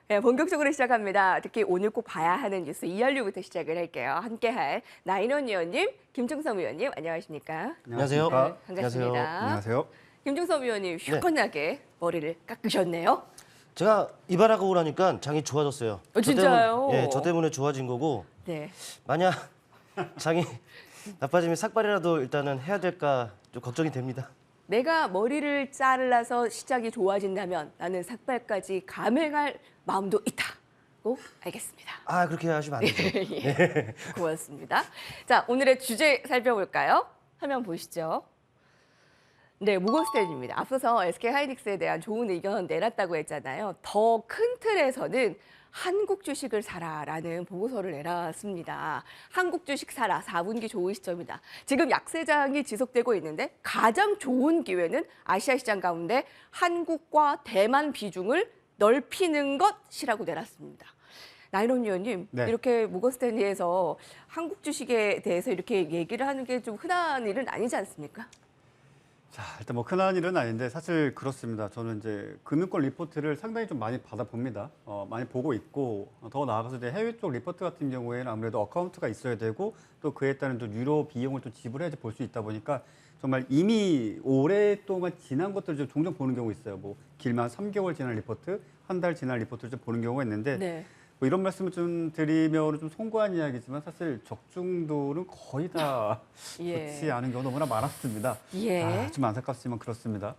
네, 본격적으로 시작합니다. 특히 오늘 꼭 봐야 하는 뉴스 이알류부터 시작을 할게요. 함께할 나인원 의원님, 김충섭 의원님, 안녕하십니까? 안녕하세요. 네, 반갑습니다. 안녕하세요. 안녕하세요. 김충섭 의원님 시원하게 머리를 깎으셨네요. 제가 이발하고 오라니까 장이 좋아졌어요. 진짜요? 저 때문에 좋아진 거고 네. 만약 장이 나빠지면 삭발이라도 일단은 해야 될까 좀 걱정이 됩니다. 내가 머리를 잘라서 시작이 좋아진다면 나는 삭발까지 감행할 마음도 있다고 알겠습니다. 아 그렇게 하시면 안 되죠. 예, 고맙습니다. 자, 오늘의 주제 살펴볼까요? 화면 보시죠. 네, 무거스텐입니다. 앞서서 SK하이닉스에 대한 좋은 의견 내놨다고 했잖아요. 더 큰 틀에서는 한국 주식을 사라라는 보고서를 내놨습니다. 한국 주식 사라, 4분기 좋은 시점이다. 지금 약세장이 지속되고 있는데 가장 좋은 기회는 아시아 시장 가운데 한국과 대만 비중을 넓히는 것이라고 내놨습니다. 나인원 의원님, 네. 이렇게 무거스탠리에서 한국 주식에 대해서 이렇게 얘기를 하는 게 좀 흔한 일은 아니지 않습니까? 자, 일단 뭐 흔한 일은 아닌데 사실 그렇습니다. 저는 이제 금융권 리포트를 상당히 좀 많이 받아봅니다. 많이 보고 있고 더 나아가서 이제 해외 쪽 리포트 같은 경우에는 아무래도 어카운트가 있어야 되고 또 그에 따른 또 유료 비용을 또 지불해야지 볼 수 있다 보니까 정말 이미 오랫동안 지난 것들을 좀 종종 보는 경우가 있어요. 뭐 길면 3개월 지난 리포트, 한 달 지난 리포트를 좀 보는 경우가 있는데 네. 뭐 이런 말씀을 좀 드리면 좀 송구한 이야기지만 사실 적중도는 거의 다 예. 좋지 않은 경우가 너무나 많았습니다. 예. 좀 안타깝지만 그렇습니다.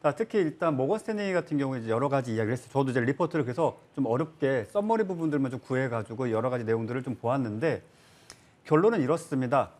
자, 특히 일단 모건 스탠리 같은 경우에 이제 여러 가지 이야기를 했어요. 저도 이제 리포트를 그래서 좀 어렵게 썸머리 부분들만 좀 구해가지고 여러 가지 내용들을 좀 보았는데 결론은 이렇습니다.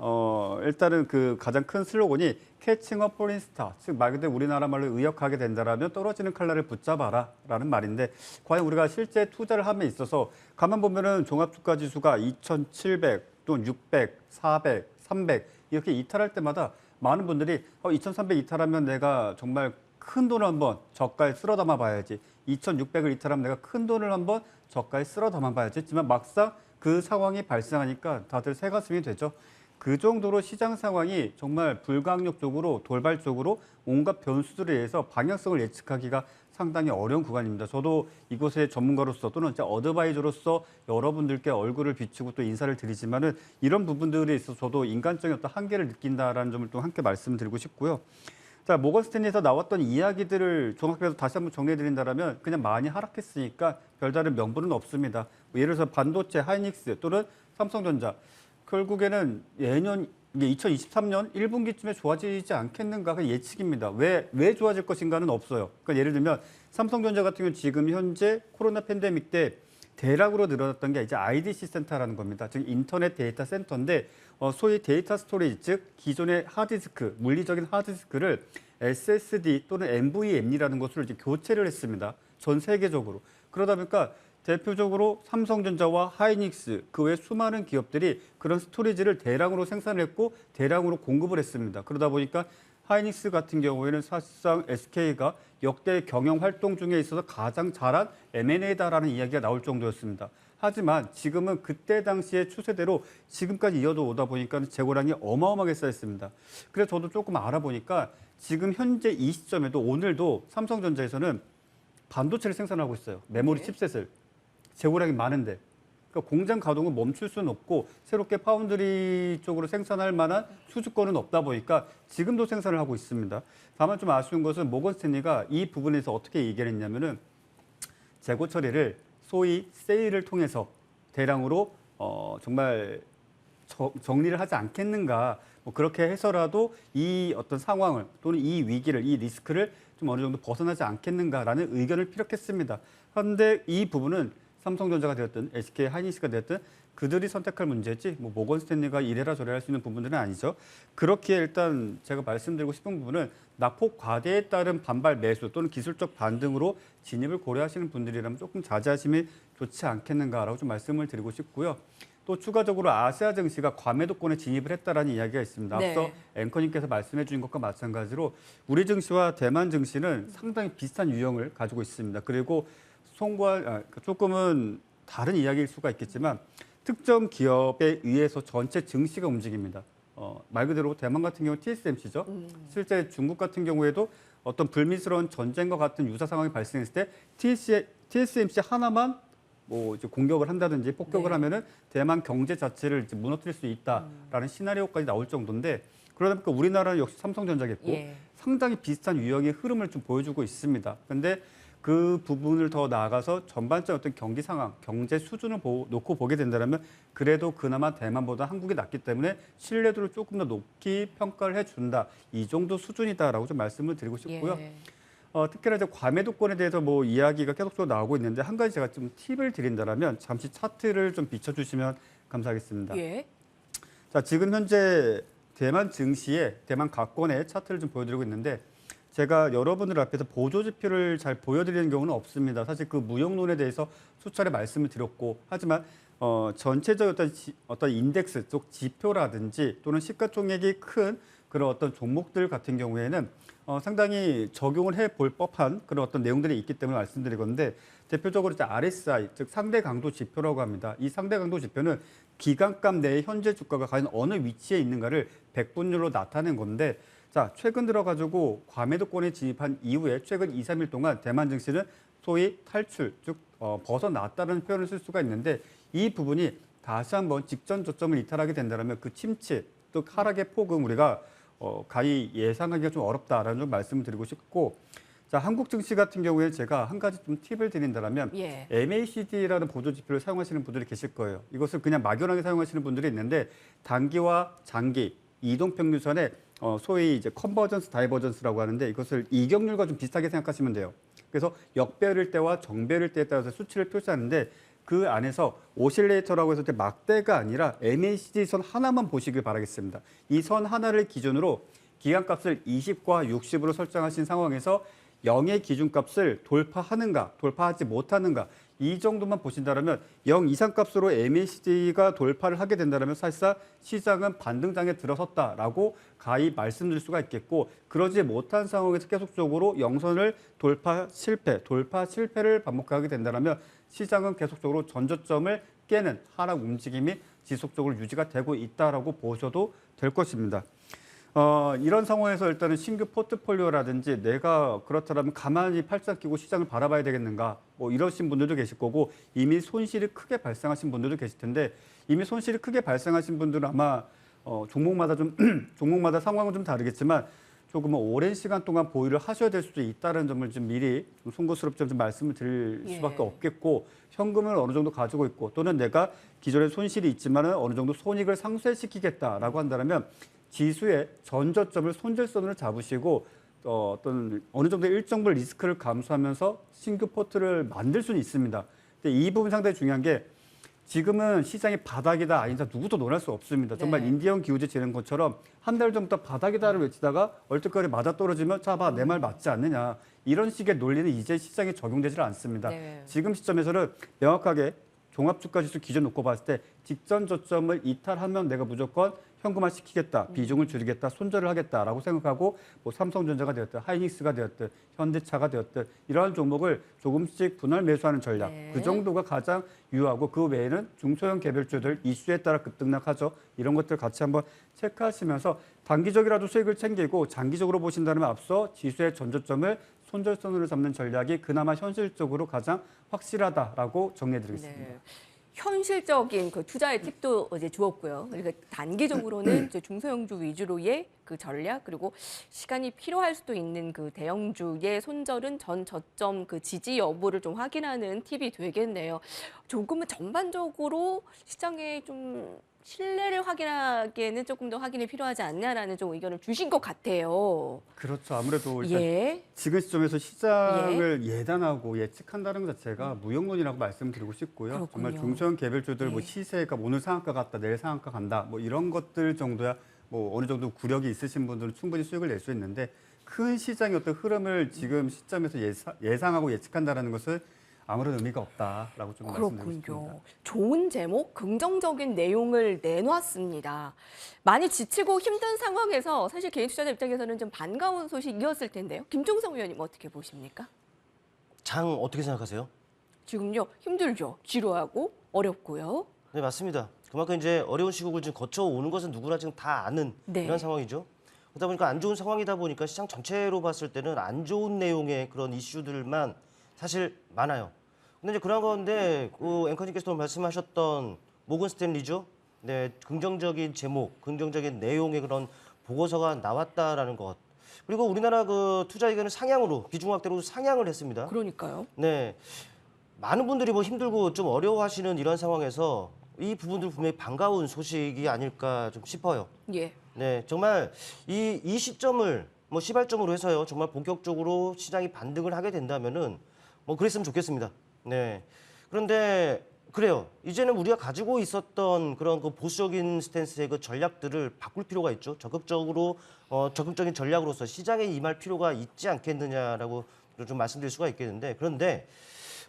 일단은 그 가장 큰 슬로건이 캐칭 업 폴린 스타, 즉 말 그대로 우리나라 말로 의역하게 된다라면 떨어지는 칼날을 붙잡아라라는 말인데 과연 우리가 실제 투자를 함에 있어서 가만 보면은 종합주가지수가 2,700 또는 600, 400, 300 이렇게 이탈할 때마다 많은 분들이 2,300 이탈하면 내가 정말 큰 돈을 한번 저가에 쓸어 담아 봐야지. 2,600을 이탈하면 내가 큰 돈을 한번 저가에 쓸어 담아 봐야지. 했지만 막상 그 상황이 발생하니까 다들 새가슴이 되죠. 그 정도로 시장 상황이 정말 불강력적으로 돌발적으로 온갖 변수들에 의해서 방향성을 예측하기가 상당히 어려운 구간입니다. 저도 이곳의 전문가로서 또는 어드바이저로서 여러분들께 얼굴을 비추고 또 인사를 드리지만은 이런 부분들에 있어서 저도 인간적인 어떤 한계를 느낀다라는 점을 또 함께 말씀드리고 싶고요. 자, 모건 스탠리에서 나왔던 이야기들을 종합해서 다시 한번 정리해드린다면 그냥 많이 하락했으니까 별다른 명분은 없습니다. 뭐 예를 들어서 반도체, 하이닉스 또는 삼성전자 결국에는 예년 2023년 1분기쯤에 좋아지지 않겠는가 그 예측입니다. 왜 좋아질 것인가는 없어요. 그러니까 예를 들면 삼성전자 같은 경우는 지금 현재 코로나 팬데믹 때 대량으로 늘어났던 게 이제 IDC 센터라는 겁니다. 즉 인터넷 데이터 센터인데 소위 데이터 스토리지, 즉 기존의 하드디스크, 물리적인 하드디스크를 SSD 또는 NVMe라는 것으로 이제 교체를 했습니다. 전 세계적으로. 그러다 보니까 대표적으로 삼성전자와 하이닉스, 그 외 수많은 기업들이 그런 스토리지를 대량으로 생산을 했고 대량으로 공급을 했습니다. 그러다 보니까 하이닉스 같은 경우에는 사실상 SK가 역대 경영 활동 중에 있어서 가장 잘한 M&A다라는 이야기가 나올 정도였습니다. 하지만 지금은 그때 당시의 추세대로 지금까지 이어져 오다 보니까 재고량이 어마어마하게 쌓였습니다. 그래서 저도 조금 알아보니까 지금 현재 이 시점에도 오늘도 삼성전자에서는 반도체를 생산하고 있어요. 메모리 칩셋을. 재고량이 많은데. 그러니까 공장 가동은 멈출 수는 없고 새롭게 파운드리 쪽으로 생산할 만한 수주권은 없다 보니까 지금도 생산을 하고 있습니다. 다만 좀 아쉬운 것은 모건 스탠리가 이 부분에서 어떻게 얘기를 했냐면은 재고 처리를 소위 세일을 통해서 대량으로 정말 정리를 하지 않겠는가 뭐 그렇게 해서라도 이 어떤 상황을 또는 이 위기를 이 리스크를 좀 어느 정도 벗어나지 않겠는가라는 의견을 피력했습니다. 그런데 이 부분은 삼성전자가 되었든 SK 하이닉스가 되었든 그들이 선택할 문제지 뭐 모건 스탠리가 이래라 저래라 할 수 있는 부분들은 아니죠. 그렇기에 일단 제가 말씀드리고 싶은 부분은 낙폭 과대에 따른 반발 매수 또는 기술적 반등으로 진입을 고려하시는 분들이라면 조금 자제하심이 좋지 않겠는가라고 좀 말씀을 드리고 싶고요. 또 추가적으로 아시아 증시가 과매도권에 진입을 했다라는 이야기가 있습니다. 앞서 네. 앵커님께서 말씀해 주신 것과 마찬가지로 우리 증시와 대만 증시는 상당히 비슷한 유형을 가지고 있습니다. 그리고 조금은 다른 이야기일 수가 있겠지만 특정 기업에 의해서 전체 증시가 움직입니다. 말 그대로 대만 같은 경우 TSMC죠. 실제 중국 같은 경우에도 어떤 불미스러운 전쟁과 같은 유사 상황이 발생했을 때 TSMC 하나만 뭐 이제 공격을 한다든지 폭격을 네. 하면은 대만 경제 자체를 이제 무너뜨릴 수 있다라는 시나리오까지 나올 정도인데 그러다 보니까 우리나라는 역시 삼성전자겠고 예. 상당히 비슷한 유형의 흐름을 좀 보여주고 있습니다. 그런데 그 부분을 더 나아가서 전반적 어떤 경기 상황, 경제 수준을 놓고 보게 된다면 그래도 그나마 대만보다 한국이 낫기 때문에 신뢰도를 조금 더 높이 평가를 해준다. 이 정도 수준이다라고 좀 말씀을 드리고 싶고요. 예. 특히나 이제 과매도권에 대해서 뭐 이야기가 계속적으로 나오고 있는데 한 가지 제가 좀 팁을 드린다면 잠시 차트를 좀 비춰주시면 감사하겠습니다. 예. 자, 지금 현재 대만 증시의 대만 각권의 차트를 좀 보여드리고 있는데 제가 여러분들 앞에서 보조 지표를 잘 보여드리는 경우는 없습니다. 사실 그 무역론에 대해서 수차례 말씀을 드렸고 하지만 전체적 어떤 인덱스 쪽 지표라든지 또는 시가총액이 큰 그런 어떤 종목들 같은 경우에는 상당히 적용을 해볼 법한 그런 어떤 내용들이 있기 때문에 말씀드릴 건데 대표적으로 이제 RSI, 즉 상대 강도 지표라고 합니다. 이 상대 강도 지표는 기간값 내에 현재 주가가 과연 어느 위치에 있는가를 백분율로 나타낸 건데 자, 최근 들어가지고 과매도권에 진입한 이후에 최근 2, 3일 동안 대만 증시는 소위 탈출, 즉 벗어났다는 표현을 쓸 수가 있는데 이 부분이 다시 한번 직전 저점을 이탈하게 된다면 그 침체, 또 하락의 폭은 우리가 가히 예상하기가 좀 어렵다라는 좀 말씀을 드리고 싶고 자, 한국 증시 같은 경우에 제가 한 가지 좀 팁을 드린다면 예. MACD라는 보조 지표를 사용하시는 분들이 계실 거예요. 이것을 그냥 막연하게 사용하시는 분들이 있는데 단기와 장기 이동평균선의 소위 이제 컨버전스 다이버전스라고 하는데 이것을 이격률과 좀 비슷하게 생각하시면 돼요. 그래서 역배열일 때와 정배열일 때에 따라서 수치를 표시하는데 그 안에서 오실레이터라고 해서 막대가 아니라 MACD 선 하나만 보시길 바라겠습니다. 이 선 하나를 기준으로 기간값을 20과 60으로 설정하신 상황에서 0의 기준값을 돌파하는가, 돌파하지 못하는가 이 정도만 보신다면 0 이상 값으로 MACD가 돌파를 하게 된다면 사실상 시장은 반등장에 들어섰다라고 가히 말씀드릴 수가 있겠고 그러지 못한 상황에서 계속적으로 0선을 돌파 실패를 반복하게 된다면 시장은 계속적으로 전저점을 깨는 하락 움직임이 지속적으로 유지가 되고 있다라고 보셔도 될 것입니다. 이런 상황에서 일단은 신규 포트폴리오라든지 내가 그렇다면 가만히 팔짱 끼고 시장을 바라봐야 되겠는가 뭐 이러신 분들도 계실 거고 이미 손실이 크게 발생하신 분들도 계실 텐데 이미 손실이 크게 발생하신 분들은 아마 종목마다 종목마다 상황은 좀 다르겠지만 조금 오랜 시간 동안 보유를 하셔야 될 수도 있다는 점을 좀 미리 좀 송구스럽게 좀 말씀을 드릴 수밖에 없겠고 현금을 어느 정도 가지고 있고 또는 내가 기존에 손실이 있지만은 어느 정도 손익을 상쇄시키겠다라고 한다면 지수의 전저점을 손절선으로 잡으시고 어느 정도 일정 리스크를 감수하면서 신규 포트를 만들 수는 있습니다. 근데 이 부분 상당히 중요한 게 지금은 시장이 바닥이다 아니다 누구도 논할 수 없습니다. 정말 네. 인디언 기우제 지는 것처럼 한 달 전부터 바닥이다를 외치다가 얼떨결에 맞아 떨어지면 자 봐 내 말 맞지 않느냐 이런 식의 논리는 이제 시장에 적용되지 않습니다. 네. 지금 시점에서는 명확하게 종합주가지수 기준 놓고 봤을 때 직전 저점을 이탈하면 내가 무조건 현금화 시키겠다, 비중을 줄이겠다, 손절을 하겠다라고 생각하고 뭐 삼성전자가 되었든 하이닉스가 되었든 현대차가 되었든 이러한 종목을 조금씩 분할 매수하는 전략 네. 그 정도가 가장 유효하고 그 외에는 중소형 개별주들 이슈에 따라 급등락하죠. 이런 것들 같이 한번 체크하시면서 단기적이라도 수익을 챙기고 장기적으로 보신다면 앞서 지수의 전저점을 손절선으로 잡는 전략이 그나마 현실적으로 가장 확실하다라고 정리해드리겠습니다. 네. 현실적인 그 투자의 팁도 이제 주었고요. 그러니까 단기적으로는 이제 중소형주 위주로의 그 전략 그리고 시간이 필요할 수도 있는 그 대형주의 손절은 전 저점 그 지지 여부를 좀 확인하는 팁이 되겠네요. 조금은 전반적으로 시장에 좀 신뢰를 확인하기에는 조금 더 확인이 필요하지 않냐라는 좀 의견을 주신 것 같아요. 그렇죠. 아무래도 일단 예. 지금 시점에서 시장을 예단하고 예측한다는 것 자체가 무용론이라고 말씀드리고 싶고요. 그렇군요. 정말 중소형 개별주들 뭐 예. 시세가 오늘 상한가 같다, 내일 상한가 간다, 뭐 이런 것들 정도야 뭐 어느 정도 구력이 있으신 분들은 충분히 수익을 낼 수 있는데 큰 시장의 어떤 흐름을 지금 시점에서 예상하고 예측한다는 것은 아무런 의미가 없다라고 좀 말씀드리고 싶습니다. 그렇군요. 좋은 제목, 긍정적인 내용을 내놓았습니다. 많이 지치고 힘든 상황에서 사실 개인 투자자 입장에서는 좀 반가운 소식이었을 텐데요. 김종성 의원님 어떻게 보십니까? 장 어떻게 생각하세요? 지금요 힘들죠. 지루하고 어렵고요. 네, 맞습니다. 그만큼 이제 어려운 시국을 지금 거쳐오는 것은 누구나 지금 다 아는 네. 이런 상황이죠. 그러다 보니까 안 좋은 상황이다 보니까 시장 전체로 봤을 때는 안 좋은 내용의 그런 이슈들만 사실 많아요. 근데 이제 그런 가운데 앵커님께서 말씀하셨던 모건 스탠리죠. 네, 긍정적인 제목, 긍정적인 내용의 그런 보고서가 나왔다라는 것. 그리고 우리나라 그 투자 의견을 상향으로 비중확대로 상향을 했습니다. 그러니까요. 네, 많은 분들이 뭐 힘들고 좀 어려워하시는 이런 상황에서 이 부분들 분명히 반가운 소식이 아닐까 좀 싶어요. 예. 네, 정말 이 시점을 뭐 시발점으로 해서요. 정말 본격적으로 시장이 반등을 하게 된다면은 뭐 그랬으면 좋겠습니다. 네. 그런데 그래요. 이제는 우리가 가지고 있었던 그런 그 보수적인 스탠스의 그 전략들을 바꿀 필요가 있죠. 적극적인 전략으로서 시장에 임할 필요가 있지 않겠느냐라고 좀 말씀드릴 수가 있겠는데 그런데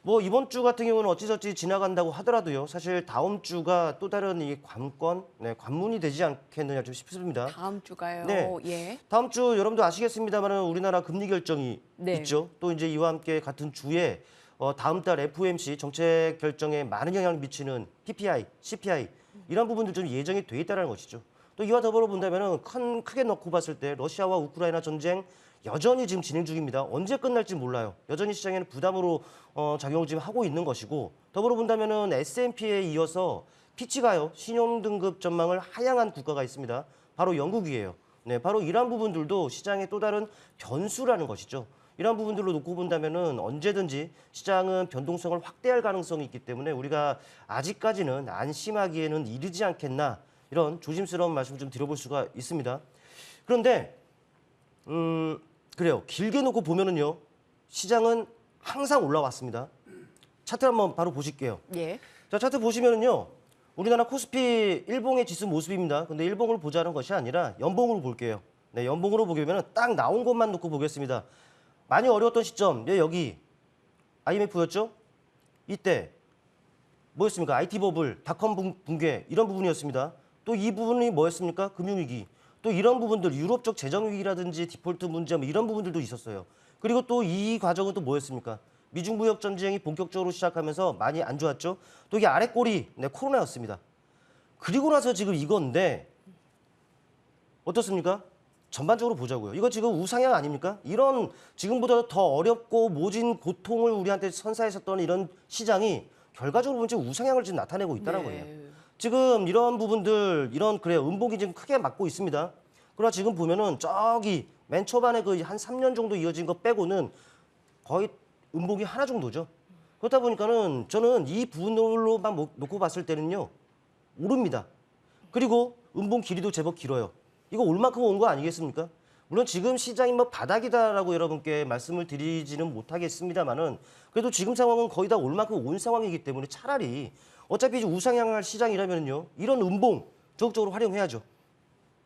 뭐 이번 주 같은 경우는 어찌저찌 지나간다고 하더라도요. 사실 다음 주가 또 다른 이 관건, 관문이 되지 않겠느냐 좀 싶습니다. 다음 주가요. 네. 예. 다음 주 여러분도 아시겠습니다만 우리나라 금리 결정이 네. 있죠. 또 이제 이와 함께 같은 주에 다음 달 FOMC 정책 결정에 많은 영향을 미치는 PPI, CPI 이런 부분들 좀 예정이 돼 있다는 것이죠. 또 이와 더불어 본다면은 크게 놓고 봤을 때 러시아와 우크라이나 전쟁 여전히 지금 진행 중입니다. 언제 끝날지 몰라요. 여전히 시장에는 부담으로 작용을 지금 하고 있는 것이고 더불어 본다면은 S&P에 이어서 피치가요. 신용등급 전망을 하향한 국가가 있습니다. 바로 영국이에요. 네, 바로 이러한 부분들도 시장의 또 다른 변수라는 것이죠. 이런 부분들로 놓고 본다면은 언제든지 시장은 변동성을 확대할 가능성이 있기 때문에 우리가 아직까지는 안심하기에는 이르지 않겠나 이런 조심스러운 말씀을 좀 드려볼 수가 있습니다. 그런데 그래요. 길게 놓고 보면은요. 시장은 항상 올라왔습니다. 차트 한번 바로 보실게요. 예. 자, 차트 보시면은요. 우리나라 코스피 일봉의 지수 모습입니다. 근데 일봉을 보자는 것이 아니라 연봉으로 볼게요. 네, 연봉으로 보면은 딱 나온 것만 놓고 보겠습니다. 많이 어려웠던 시점, 여기 IMF였죠? 이때 뭐였습니까? IT 버블, 닷컴 붕괴 이런 부분이었습니다. 또 이 부분이 뭐였습니까? 금융위기. 또 이런 부분들, 유럽적 재정위기라든지 디폴트 문제 뭐 이런 부분들도 있었어요. 그리고 또 이 과정은 또 뭐였습니까? 미중 무역 전쟁이 본격적으로 시작하면서 많이 안 좋았죠. 또 이게 아래 꼬리, 코로나였습니다. 그리고 나서 지금 이건데 어떻습니까? 전반적으로 보자고요. 이거 지금 우상향 아닙니까? 이런 지금보다 더 어렵고 모진 고통을 우리한테 선사했었던 이런 시장이 결과적으로 보면 지금 우상향을 지금 나타내고 있다는 거예요. 지금 이런 부분들, 그래요. 음봉이 지금 크게 맞고 있습니다. 그러나 지금 보면은 저기 맨 초반에 그 한 3년 정도 이어진 거 빼고는 거의 음봉이 하나 정도죠. 그렇다 보니까는 저는 이 부분으로만 놓고 봤을 때는요, 오릅니다. 그리고 음봉 길이도 제법 길어요. 이거 올 만큼 온 거 아니겠습니까? 물론 지금 시장이 뭐 바닥이다라고 여러분께 말씀을 드리지는 못하겠습니다만은 그래도 지금 상황은 거의 다 올 만큼 온 상황이기 때문에 차라리 어차피 우상향할 시장이라면요 이런 음봉 적극적으로 활용해야죠.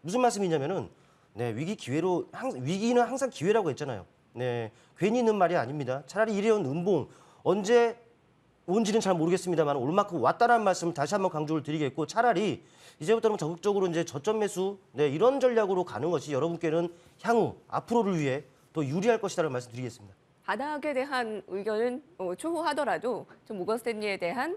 무슨 말씀이냐면은 위기는 항상 기회라고 했잖아요. 네, 괜히 있는 말이 아닙니다. 차라리 이런 음봉 언제 온지는 잘 모르겠습니다만 올 만큼 왔다라는 말씀을 다시 한번 강조를 드리겠고 차라리 이제부터는 적극적으로 이제 저점 매수 이런 전략으로 가는 것이 여러분께는 향후 앞으로를 위해 더 유리할 것이다라는 말씀 드리겠습니다. 바닥에 대한 의견은 추후하더라도 좀 모건 스탠리에 대한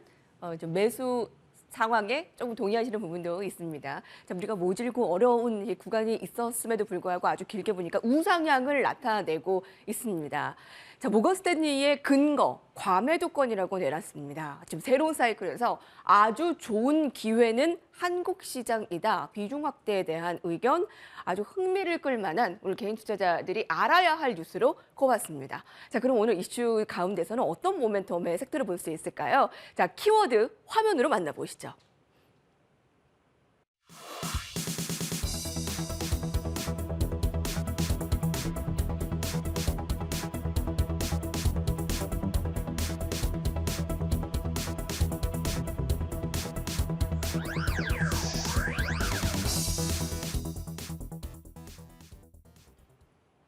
좀 매수 상황에 조금 동의하시는 부분도 있습니다. 자, 우리가 모질고 어려운 이 구간이 있었음에도 불구하고 아주 길게 보니까 우상향을 나타내고 있습니다. 자, 모건 스탠리의 근거, 과매도권이라고 내놨습니다. 지금 새로운 사이클에서 아주 좋은 기회는 한국 시장이다. 비중 확대에 대한 의견, 아주 흥미를 끌 만한 오늘 개인 투자자들이 알아야 할 뉴스로 꼽았습니다. 자, 그럼 오늘 이슈 가운데서는 어떤 모멘텀의 섹터를 볼 수 있을까요? 자, 키워드 화면으로 만나보시죠.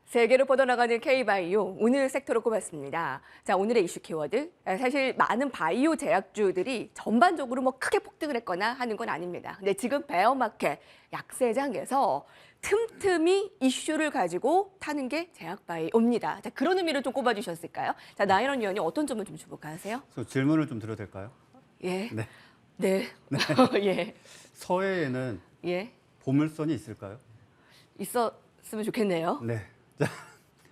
세계로 뻗어나가는 K바이오, 오늘 섹터로 꼽았습니다. 자, 오늘의 이슈 키워드. 사실 많은 바이오 제약주들이 전반적으로 뭐 크게 폭등을 했거나 하는 건 아닙니다. 근데 지금 베어마켓 약세장에서 틈틈이 이슈를 가지고 타는 게 제약바이오입니다. 자, 그런 의미를 좀 꼽아주셨을까요? 자, 나연원 위원님 어떤 점을 좀 주목하세요? 질문을 좀 드려도 될까요? 예. 네. 네. 예. 서해에는 예. 보물선이 있을까요? 있었으면 좋겠네요. 네.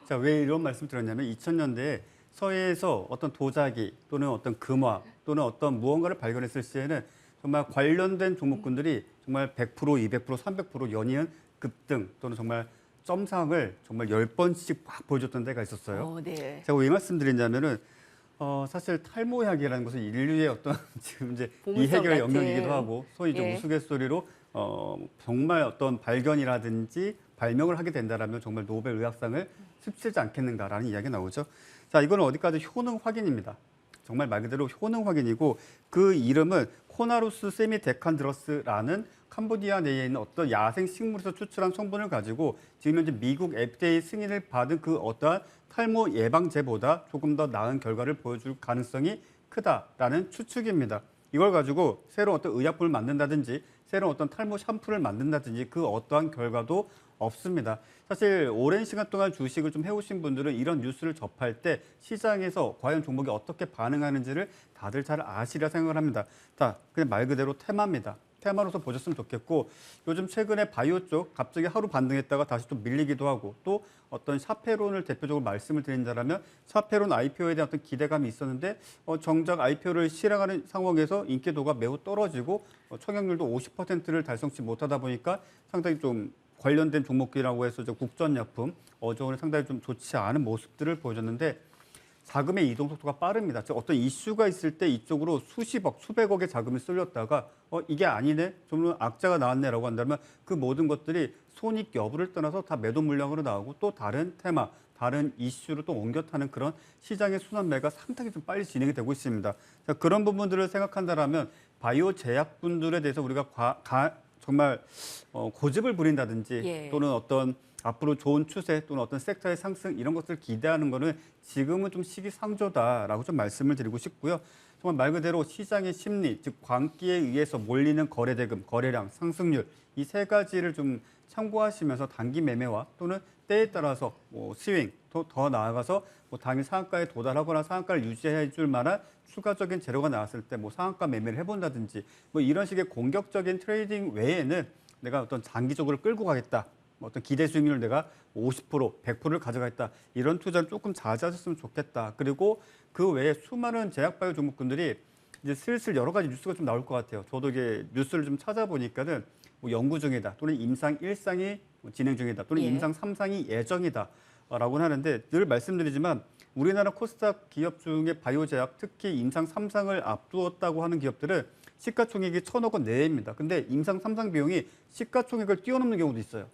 자, 왜 이런 말씀 드렸냐면 2000년대에 서해에서 어떤 도자기 또는 어떤 금화 또는 어떤 무언가를 발견했을 시에는 정말 관련된 종목군들이 정말 100%, 200%, 300% 연이은 급등 또는 정말 점상을 정말 10번씩 막 보여줬던 때가 있었어요. 네. 제가 왜 말씀드리냐면은 사실 탈모약이라는 것은 인류의 어떤 지금 이제 보물섬 이해결의 같은. 영역이기도 하고 소위 이제 예. 우스갯소리로 정말 어떤 발견이라든지 발명을 하게 된다라면 정말 노벨 의학상을 휩쓸지 않겠는가라는 이야기가 나오죠. 자, 이거는 어디까지 효능 확인입니다. 정말 말 그대로 효능 확인이고 그 이름은 코나루스 세미데칸드러스라는 캄보디아 내에 있는 어떤 야생 식물에서 추출한 성분을 가지고 지금 현재 미국 FDA 승인을 받은 그 어떠한 탈모 예방제보다 조금 더 나은 결과를 보여줄 가능성이 크다라는 추측입니다. 이걸 가지고 새로운 어떤 의약품을 만든다든지 새로운 어떤 탈모 샴푸를 만든다든지 그 어떠한 결과도 없습니다. 사실 오랜 시간 동안 주식을 좀 해오신 분들은 이런 뉴스를 접할 때 시장에서 과연 종목이 어떻게 반응하는지를 다들 잘 아시리라 생각을 합니다. 자, 그냥 말 그대로 테마입니다. 테마로서 보셨으면 좋겠고 요즘 최근에 바이오 쪽 갑자기 하루 반등했다가 다시 또 밀리기도 하고 또 어떤 샤페론을 대표적으로 말씀을 드린다면 샤페론 IPO에 대한 어떤 기대감이 있었는데 정작 IPO를 실행하는 상황에서 인기도가 매우 떨어지고 청약률도 50%를 달성치 못하다 보니까 상당히 좀 관련된 종목이라고 해서 국전약품, 어종은 상당히 좀 좋지 않은 모습들을 보여줬는데 자금의 이동 속도가 빠릅니다. 즉 어떤 이슈가 있을 때 이쪽으로 수십억, 수백억의 자금이 쏠렸다가 이게 아니네, 좀 악재가 나왔네라고 한다면 그 모든 것들이 손익 여부를 떠나서 다 매도 물량으로 나오고 또 다른 테마, 다른 이슈로 또 옮겨 타는 그런 시장의 순환매가 상당히 좀 빨리 진행이 되고 있습니다. 자, 그런 부분들을 생각한다라면 바이오 제약분들에 대해서 우리가 정말 고집을 부린다든지 예. 또는 어떤 앞으로 좋은 추세 또는 어떤 섹터의 상승 이런 것들을 기대하는 거는 지금은 좀 시기상조다라고 좀 말씀을 드리고 싶고요. 정말 말 그대로 시장의 심리, 즉 광기에 의해서 몰리는 거래대금, 거래량, 상승률 이 세 가지를 좀 참고하시면서 단기 매매와 또는 때에 따라서 스윙, 더 나아가서 당일 상한가에 도달하거나 상한가를 유지해 줄 만한 추가적인 재료가 나왔을 때 상한가 매매를 해본다든지 이런 식의 공격적인 트레이딩 외에는 내가 어떤 장기적으로 끌고 가겠다. 어떤 기대 수익률을 내가 50%, 100%를 가져가겠다. 이런 투자를 조금 자제하셨으면 좋겠다. 그리고 그 외에 수많은 제약바이오 종목군들이 이제 슬슬 여러 가지 뉴스가 좀 나올 것 같아요. 저도 이게 뉴스를 좀 찾아보니까는 연구 중이다. 또는 임상 1상이 진행 중이다. 또는 예. 임상 3상이 예정이다. 라고 하는데 늘 말씀드리지만 우리나라 코스닥 기업 중에 바이오 제약 특히 임상 3상을 앞두었다고 하는 기업들은 시가총액이 1,000억 원 내외입니다. 근데 임상 3상 비용이 시가총액을 뛰어넘는 경우도 있어요.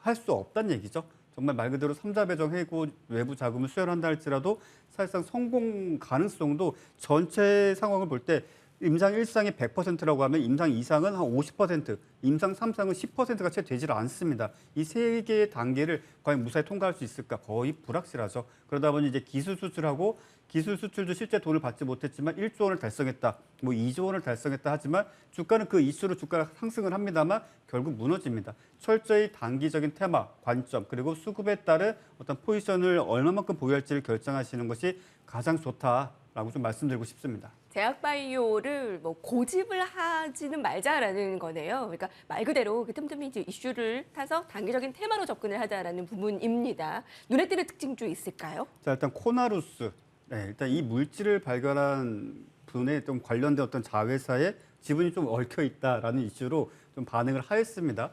할 수 없다는 얘기죠. 정말 말 그대로 3자 배정 해고 외부 자금을 수혈한다 할지라도 사실상 성공 가능성도 전체 상황을 볼 때 임상 1상이 100%라고 하면 임상 2상은 한 50%, 임상 3상은 10%가 채 되질 않습니다. 이 세 개의 단계를 과연 무사히 통과할 수 있을까? 거의 불확실하죠. 그러다 보니 이제 기술 수출하고 기술 수출도 실제 돈을 받지 못했지만 1조 원을 달성했다, 2조 원을 달성했다 하지만 주가는 그 이슈로 주가가 상승을 합니다만 결국 무너집니다. 철저히 단기적인 테마, 관점 그리고 수급에 따른 어떤 포지션을 얼마만큼 보유할지를 결정하시는 것이 가장 좋다라고 좀 말씀드리고 싶습니다. 제약바이오를 고집을 하지는 말자라는 거네요. 그러니까 말 그대로 그 틈틈이 이제 이슈를 타서 단기적인 테마로 접근을 하자라는 부분입니다. 눈에 띄는 특징 좀 있을까요? 자, 일단 코나루스. 네, 일단 이 물질을 발견한 분의 좀 관련된 어떤 자회사에 지분이 좀 얽혀 있다라는 이슈로 좀 반응을 하였습니다.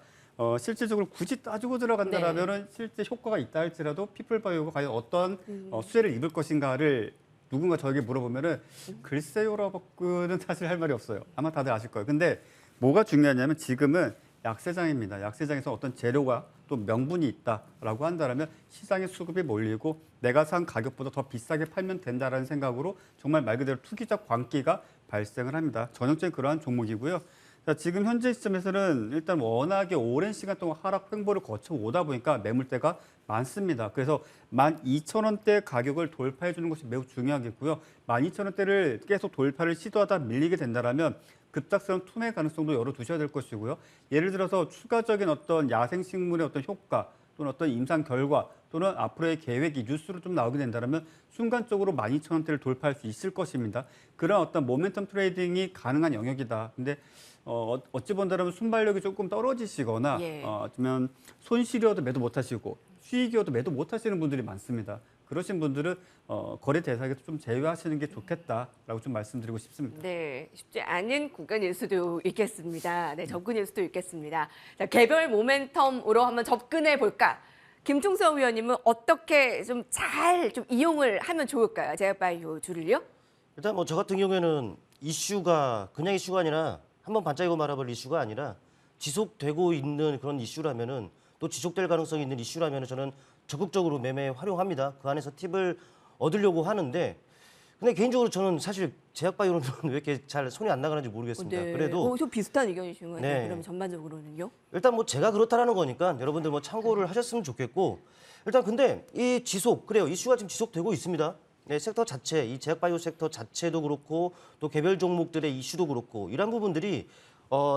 실질적으로 굳이 따지고 들어간다라면은 실제 효과가 있다 할지라도 피플바이오가 과연 어떤 수혜를 입을 것인가를 누군가 저에게 물어보면은 글쎄요라고는 사실 할 말이 없어요. 아마 다들 아실 거예요. 근데 뭐가 중요하냐면 지금은 약세장입니다. 약세장에서 어떤 재료가 또 명분이 있다라고 한다면 시장의 수급이 몰리고 내가 산 가격보다 더 비싸게 팔면 된다라는 생각으로 정말 말 그대로 투기적 광기가 발생을 합니다. 전형적인 그러한 종목이고요. 자, 지금 현재 시점에서는 일단 워낙에 오랜 시간 동안 하락 횡보를 거쳐 오다 보니까 매물대가 많습니다. 그래서 12,000원대 가격을 돌파해 주는 것이 매우 중요하겠고요. 12,000원대를 계속 돌파를 시도하다 밀리게 된다면 급작스러운 투매 가능성도 열어두셔야 될 것이고요. 예를 들어서 추가적인 어떤 야생식물의 어떤 효과 또는 어떤 임상 결과 또는 앞으로의 계획이 뉴스로 좀 나오게 된다면 순간적으로 12,000원대를 돌파할 수 있을 것입니다. 그런 어떤 모멘텀 트레이딩이 가능한 영역이다. 근데 어찌 본다면 순발력이 조금 떨어지시거나 예. 아니면 손실이어도 매도 못하시고 수익이어도 매도 못하시는 분들이 많습니다. 그러신 분들은 거래 대상에서 좀 제외하시는 게 좋겠다라고 좀 말씀드리고 싶습니다. 네, 쉽지 않은 구간일 수도 있겠습니다. 네, 접근일 수도 있겠습니다. 자, 개별 모멘텀으로 한번 접근해 볼까? 김충석 위원님은 어떻게 좀 잘 좀 이용을 하면 좋을까요? 제약바이오주를요? 일단 뭐 저 같은 경우에는 이슈가 그냥 이슈가 아니라 한번 반짝이고 말아버릴 이슈가 아니라 지속되고 있는 그런 이슈라면은 또 지속될 가능성이 있는 이슈라면은 저는 적극적으로 매매에 활용합니다. 그 안에서 팁을 얻으려고 하는데 근데 개인적으로 저는 사실 제약바이오는 왜 이렇게 잘 손이 안 나가는지 모르겠습니다. 그래도 좀 비슷한 의견이신 것 같아요. 네. 그러면 전반적으로는요? 일단 뭐 제가 그렇다라는 거니까 여러분들 뭐 참고를 하셨으면 좋겠고 일단 근데 이 지속 그래요 이슈가 지금 지속되고 있습니다. 네, 섹터 자체 이 제약바이오 섹터 자체도 그렇고 또 개별 종목들의 이슈도 그렇고 이런 부분들이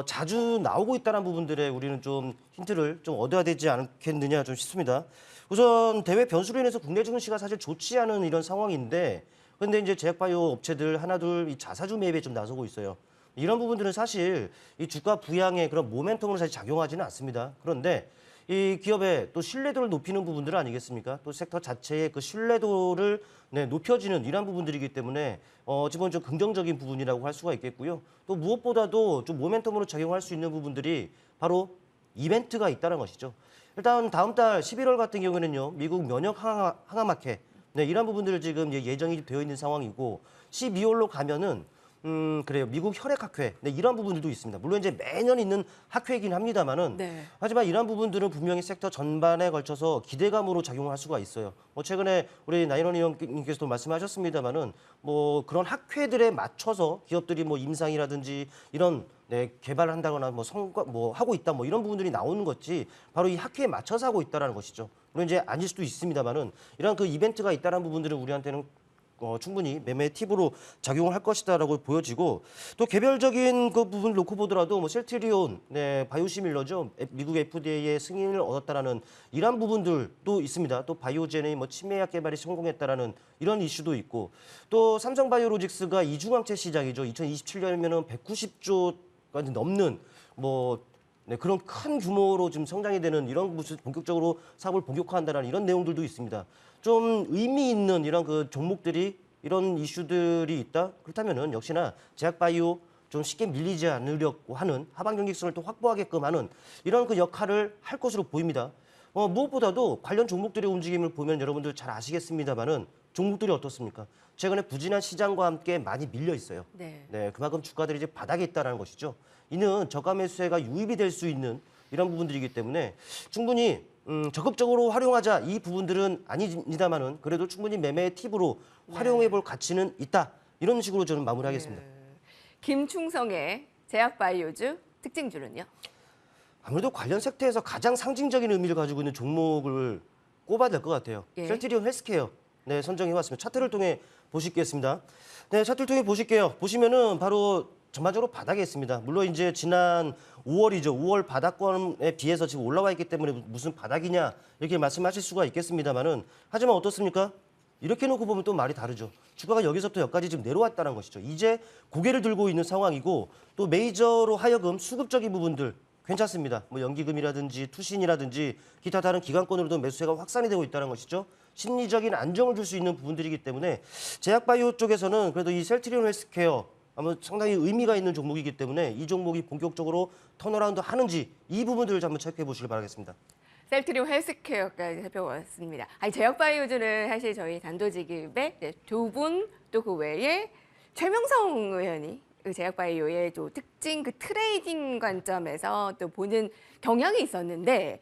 자주 나오고 있다는 부분들에 우리는 좀 힌트를 좀 얻어야 되지 않겠느냐 좀 싶습니다. 우선 대외 변수로 인해서 국내 증시가 사실 좋지 않은 이런 상황인데 근데 이제 제약바이오 업체들 하나둘 이 자사주 매입에 좀 나서고 있어요. 이런 부분들은 사실 이 주가 부양의 그런 모멘텀으로 사실 작용하지는 않습니다. 그런데 이 기업의 또 신뢰도를 높이는 부분들 아니겠습니까? 또 섹터 자체의 그 신뢰도를 높여지는 이런 부분들이기 때문에 지금 좀 긍정적인 부분이라고 할 수가 있겠고요. 또 무엇보다도 좀 모멘텀으로 작용할 수 있는 부분들이 바로 이벤트가 있다는 것이죠. 일단 다음 달 11월 같은 경우에는요, 미국 면역 항암학회 이런 부분들을 지금 예정이 되어 있는 상황이고 12월로 가면은 그래요. 미국 혈액학회 이런 부분들도 있습니다. 물론 이제 매년 있는 학회이긴 합니다만은 네. 하지만 이런 부분들은 분명히 섹터 전반에 걸쳐서 기대감으로 작용할 수가 있어요. 뭐 최근에 우리 나인원 의원님께서도 말씀하셨습니다만은 뭐 그런 학회들에 맞춰서 기업들이 뭐 임상이라든지 이런 개발을 한다거나 뭐 성과 뭐 하고 있다 뭐 이런 부분들이 나오는 것이 바로 이 학회에 맞춰서 하고 있다라는 것이죠. 물론 이제 아닐 수도 있습니다만은 이런 그 이벤트가 있다는 부분들은 우리한테는 충분히 매매 팁으로 작용을 할 것이다라고 보여지고 또 개별적인 그 부분을 놓고 보더라도 뭐 셀트리온, 바이오시밀러죠 미국 FDA의 승인을 얻었다라는 이런 부분들도 있습니다. 또 바이오젠의 뭐 치매약 개발이 성공했다라는 이런 이슈도 있고 또 삼성바이오로직스가 이중항체 시장이죠. 2027년이면은 190조까지 넘는 뭐 그런 큰 규모로 지금 성장이 되는 이런 모습 본격적으로 사업을 본격화한다는 이런 내용들도 있습니다. 좀 의미 있는 이런 그 종목들이 이런 이슈들이 있다. 그렇다면은 역시나 제약바이오 좀 쉽게 밀리지 않으려고 하는 하방 경직성을 또 확보하게끔 하는 이런 그 역할을 할 것으로 보입니다. 무엇보다도 관련 종목들의 움직임을 보면 여러분들 잘 아시겠습니다만은 종목들이 어떻습니까? 최근에 부진한 시장과 함께 많이 밀려 있어요. 네. 그만큼 주가들이 이제 바닥에 있다는 것이죠. 이는 저가 매수세가 유입이 될 수 있는 이런 부분들이기 때문에 충분히 적극적으로 활용하자 이 부분들은 아닙니다만은 그래도 충분히 매매의 팁으로 활용해볼 가치는 있다. 이런 식으로 저는 마무리하겠습니다. 김충성의 제약바이오주 특징주는요? 아무래도 관련 섹터에서 가장 상징적인 의미를 가지고 있는 종목을 꼽아야 될 것 같아요. 예. 셀트리온 헬스케어 선정해왔습니다. 차트를 통해 보시겠습니다. 차트를 통해 보실게요. 보시면은 바로 전반적으로 바닥에 있습니다. 물론 이제 지난 5월이죠. 5월 바닥권에 비해서 지금 올라와 있기 때문에 무슨 바닥이냐 이렇게 말씀하실 수가 있겠습니다만은 하지만 어떻습니까? 이렇게 놓고 보면 또 말이 다르죠. 주가가 여기서부터 여기까지 지금 내려왔다는 것이죠. 이제 고개를 들고 있는 상황이고 또 메이저로 하여금 수급적인 부분들 괜찮습니다. 뭐 연기금이라든지 투신이라든지 기타 다른 기관권으로도 매수세가 확산이 되고 있다는 것이죠. 심리적인 안정을 줄 수 있는 부분들이기 때문에 제약바이오 쪽에서는 그래도 이 셀트리온 헬스케어 아마 상당히 의미가 있는 종목이기 때문에 이 종목이 본격적으로 턴어라운드 하는지 이 부분들을 한번 체크해 보시길 바라겠습니다. 셀트리온 헬스케어까지 살펴봤습니다. 제약바이오주는 사실 저희 단도직입의 두 분 또 그 외에 최명성 의원이 그 제약바이오의 또 특징 그 트레이딩 관점에서 또 보는 경향이 있었는데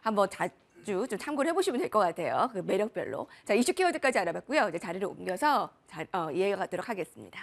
한번 자주 좀 참고를 해보시면 될 것 같아요. 그 매력별로. 자, 이슈 키워드까지 알아봤고요. 이제 자리를 옮겨서 이해가도록 하겠습니다.